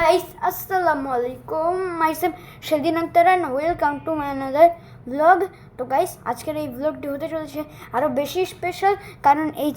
guys, assalamualaikum. Myself Shadin Akhtar and welcome to my another vlog. তো guys আজকের এই ব্লগটি হতে চলেছে আরও বেশি স্পেশাল, কারণ এই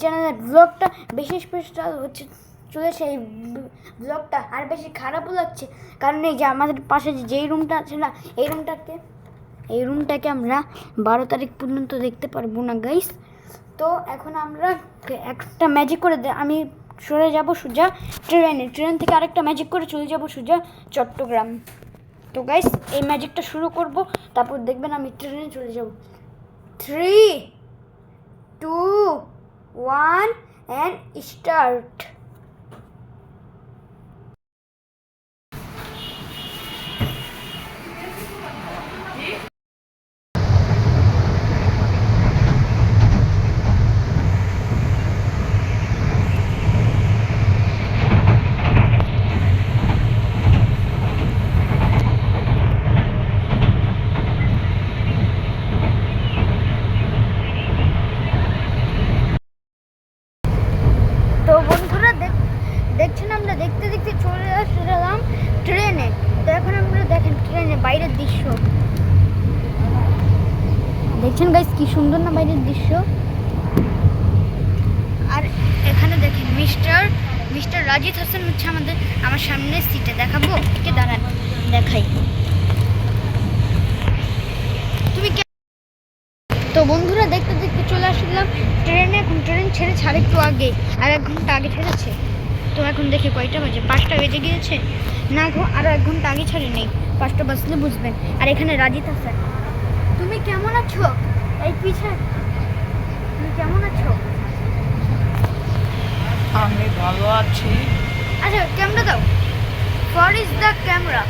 চ্যানেলের ব্লগটা বেশি স্পেশাল হচ্ছে চলেছে। এই ব্লগটা আর বেশি খারাপও লাগছে, কারণ এই যে আমাদের পাশে যেই রুমটা আছে না, এই রুমটাকে আমরা 12 তারিখ পর্যন্ত দেখতে পারবো না গাইস। তো এখন আমরা একটা ম্যাজিক করে আমি চলে যাব সোজা ট্রেন থেকে আরেকটা ম্যাজিক করে চলে যাব সোজা চট্টগ্রাম। তো গাইস এই ম্যাজিকটা শুরু করব, তারপর দেখবেন আমি ট্রেনে চলে যাব। 3, 2, 1 and start. তো বন্ধুরা দেখছেন, আমরা দেখতে দেখতে চলে আসলাম ট্রেনে। তো এখন আমরা দেখেন ট্রেনে বাইরের দৃশ্য দেখছেন গাইস, কি সুন্দর না বাইরের দৃশ্য। আর এখানে দেখেন মিস্টার রাজিদ হাসান হচ্ছে আমার সামনের সিটে। দেখাবো কে, দাঁড়ান দেখাই। তুমি তো বন্ধুরা দেখতে দেখতে চলে আসলাম ট্রেনে। এখন ট্রেন ছাড়ে একটু আগে, আর 1 ঘন্টা আগে ছেড়েছে। তো এখন দেখে কয়টা বাজে, 5টা বেজে গিয়েছে না গো, আরও 1 ঘন্টা আগে ছাড়ে নেই, 5টা বাজলে বুঝবেন। আর এখানে রাজিদ হাসান। তুমি কেমন আছো? এই পিছে তুমি কেমন আছো? আমি ভালো আছি। আচ্ছা ক্যামেরা দাও, ফর ইজ দ্য ক্যামেরা।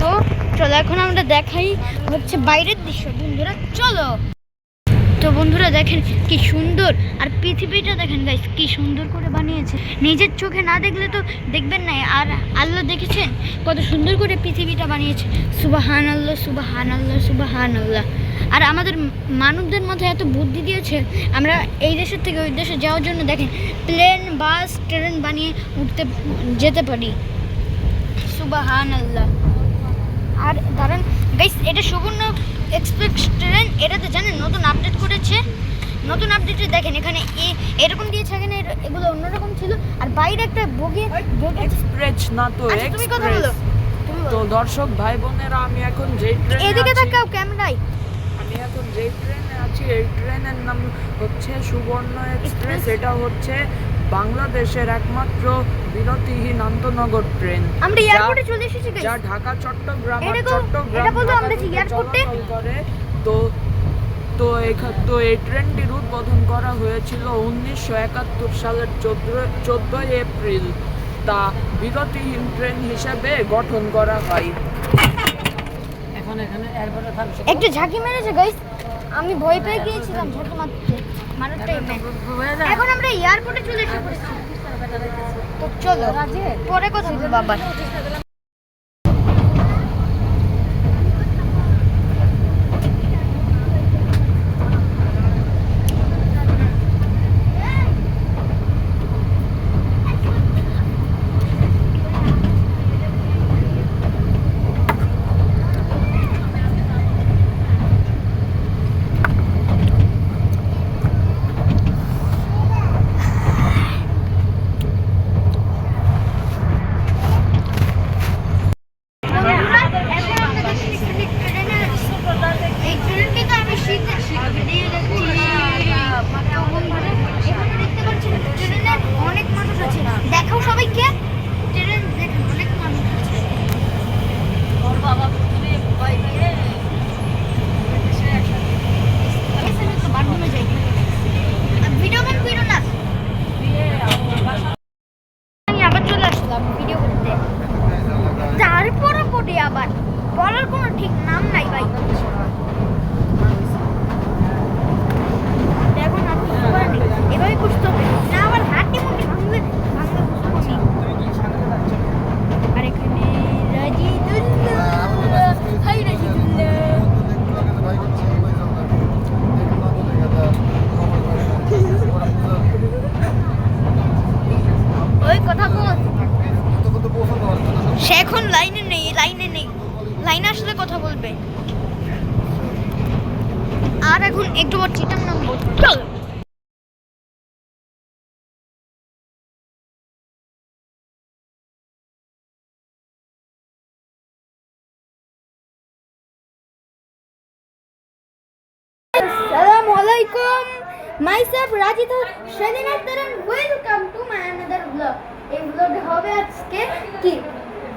তো চলো এখন আমরা দেখাই হচ্ছে বাইরের দৃশ্য। বন্ধুরা চলো। তো বন্ধুরা দেখেন কি সুন্দর, আর পৃথিবীটা দেখেন গাইস কি সুন্দর করে বানিয়েছে। নিজের চোখে না দেখলে তো দেখবেন না, আর আল্লাহ দেখেছেন কত সুন্দর করে পৃথিবীটা বানিয়েছে। সুবহানাল্লাহ, সুবহানাল্লাহ, সুবহানাল্লাহ। আর আমাদের মানবদের মধ্যে এত বুদ্ধি দিয়েছে, আমরা এই দেশের থেকে ওই দেশে যাওয়ার জন্য দেখেন প্লেন, বাস, ট্রেন বানিয়ে যেতে পারি। সুবহানাল্লাহ। আর ধরেন গাইস, এটা সুবর্ণ এক্সপ্রেস ট্রেন। এটাতে জানেন নতুন আপডেট করেছে। নতুন আপডেটে দেখেন এখানে এরকম দিয়েছে, এখানে এগুলো অন্যরকম ছিল। আর বাইরে একটা বগি এক্সপ্রেস না তো আচ্ছা, তুমি কথা বলো। তো দর্শক ভাই বোনেরা, আমি এখন যেই ট্রেনে এদিকে তাকাও ক্যামেরায়। আমি এখন যেই ট্রেনে আছি, এই ট্রেনের নাম হচ্ছে সুবর্ণ এক্সপ্রেস। এটা হচ্ছে বাংলাদেশের একমাত্র বিরতিহীন আন্তনগর ট্রেন। আমরা এয়ারপোর্টে চলে এসেছি গাইস, যা ঢাকা চট্টগ্রাম এটা বলতো আমরা যে এয়ারপোর্টে করে। তো এই ট্রেনটির উদ্বোধন করা হয়েছিল 1971 সালের 14 এপ্রিল। তা বিরতিহীন ট্রেন হিসেবে গঠন করা হয়। এখন এখানে এয়ারপোর্টে থাকছে একটু ঝাঁকি মেরেছে গাইস, আমি ভয় পেয়ে গিয়েছিলাম ঝাঁকি মারার টাইমে। এখন আমরা এয়ারপোর্টে চলে এসেছি। তো চলো পরে কথা বলবো আবার। alaikum. Myself Rajit Shadin Akhtar and welcome to my another vlog. এই vlog হবে আজকে কি?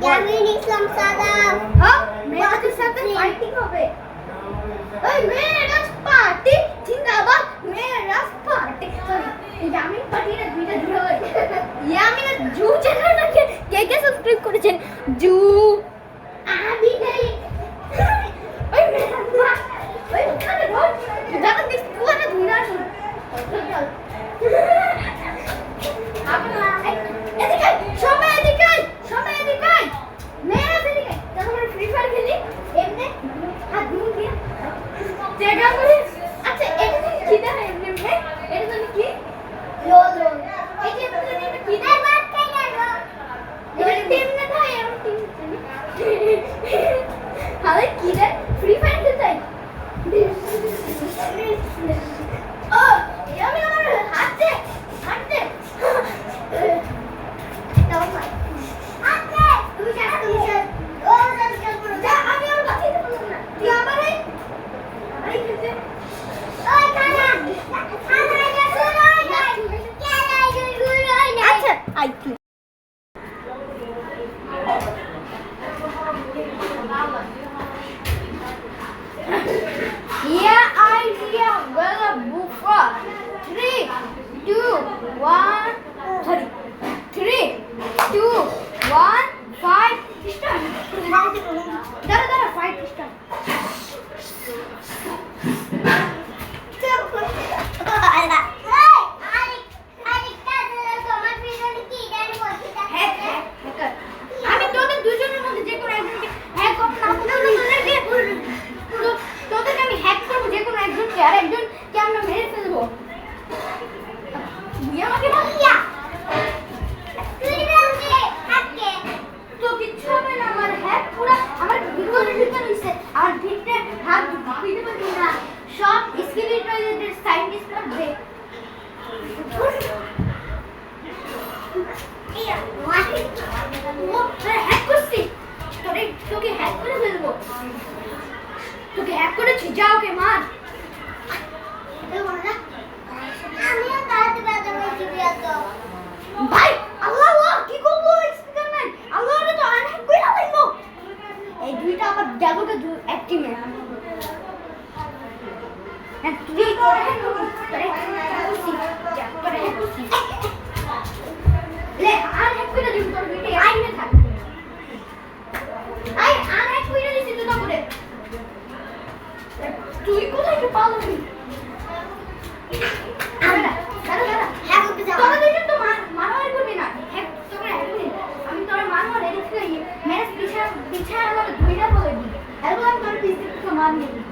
ইয়ামিন ইসলাম সাদাব। হ্যাঁ, মেয়েদের সাথে ফাইটিং হবে। ওই মেয়েরাজ পার্টি জিন্দাবাদ, মেয়েরাজ পার্টি। সরি, ইয়ামিন পার্টি না দুইটা জুড়ে হয়। ইয়ামিনের জু চ্যানেলটাকে কে কে সাবস্ক্রাইব করেছেন? জু আমি দেই। ওই মেয়েরা ওই কানে ধর জানা দিস তুই না ধুনা শুন। এদিকে সবাই এদিকে সবাই এদিকে মেয়েরা এদিকে তাহলে ফ্রি ফায়ার খেলি এমনি হাত দিয়ে দিয়ে জায়গা করে আচ্ছা এটা কি দেয় এমনি এটা জানি কি লোল এই যে এটা কি দেয় বাদ খাই গেল এটা টিম না থাকে এরকম টিম আরে কি দেয় ফ্রি ফায়ার খেলতে ও আমি আমার হাতে হাতে দাও ভাই হাতে তুমি জানা তুমি ও জানা করো যা আমি আর বাঁচাইতে পারলাম না তুই আমারে আরে খেলতে ওই খানা খানা এটা শুরু হয় না খেলা শুরু হয় না আচ্ছা আই কি Yeah, idea. Well, bufa. 3, 2, 1. Sorry. 3, 2, 1. 5. Start. Dara, 5 start. আমি তোদের দুজনের মধ্যে যে কোনো একজনকে হ্যাক করতে না তোদেরকে আমি হ্যাক করবো যে কোনো একজনকে আর একজনকে আমরা মেরে ফেলবো তুই আমাকে বলিয়া তো কিচ্ছু হবে না আমার হ্যাক পুরো আমার ভিতরে ঢুকে নিছে আমার ভিতরে হাত দিতে পারবি না সব স্কিল রিলেটেড সাইন্টিস্ট করবে হ্যাক করছি তোকে হ্যাক করে ফেলবো তোকে হ্যাক করেছি যা ওকে মার ভাই আল্লাহ কি করবো এক্সপেরিমেন্ট আল্লাহ তো আনহ্যাক করে ফেলবো এই দুইটা আবার যাবোকে অ্যাক্টিভে হ্যাঁ তুই করে হ্যাক করছিস লে আনহ্যাক করে দিবি তোর ভিডিও আইনে থাক আই আনহ্যাক করে দিছিস তো করে তুই কোথায় কি পালবি দাঁড়া হ্যাক করতে যাও তোরা দুজন তো মারামারি করবি না হ্যাক তোমরা হ্যাক করবি আমি তোরা মারবো রেডি থেকে ম্যাচ পিছা আমার ধইরা বলে দিই এরপর আমি তোর পিছে থেকে মার নিয়ে দিই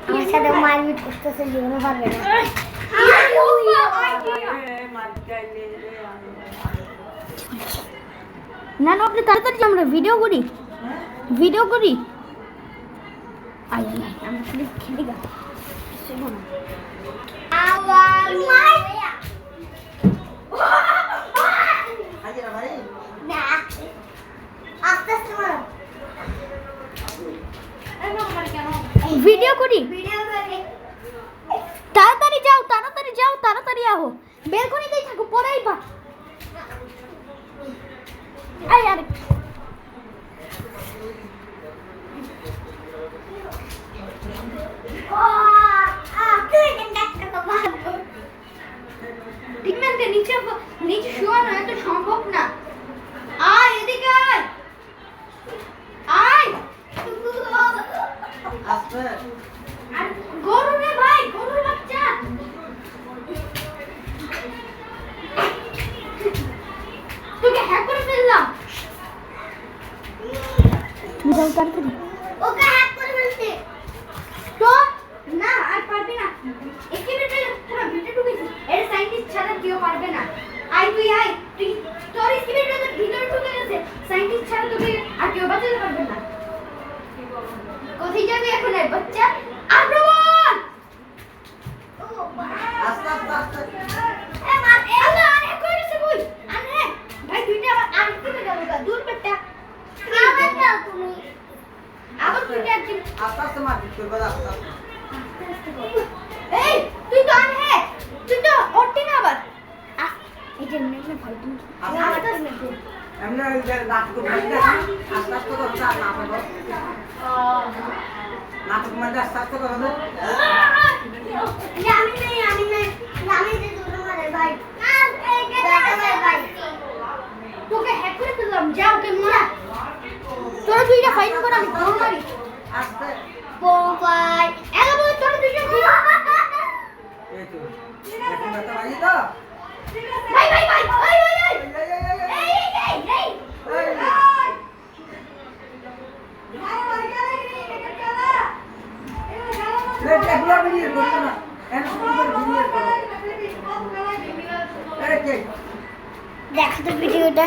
আমার সাথে মারপিট করতেছে জীবনে পারবে না না না আপনি তাড়াতাড়ি আমরা ভিডিও করি আই আমরা খেলি গা ভিডিও করি তাড়াতাড়ি যাও তাড়াতাড়ি আহো বেলকনিতেই থাকো পরেই পা আই আরে পিগমেন্টে নিচে শোয়ানো এত সম্ভব না আয় এদিকে আয় আর গরু রে ভাই গরুর বাচ্চা তোকে হ্যাক করে ফেললাম এমনি ওই যে নাটক মধ্যে আস্তে আস্তে করছে আর না পাবো নাটক মধ্যে আস্তে আস্তে করো আমি নেই আমি যে দুটো মারে ভাই ভাই তোকে হ্যাক করে দিলাম যাও কেমন তোরা দুইটা ফাইট কর আমি দৌড় মারি আস্তে ভাই এগো তোরা দুইটা এই তো এখন কথা বাজি তো ভাই ভাই ভাই ওই ওই ওই এগুলো ভিডিও করো না এন্ড করে ভিডিও করো আরে কে দেখো তো ভিডিওটা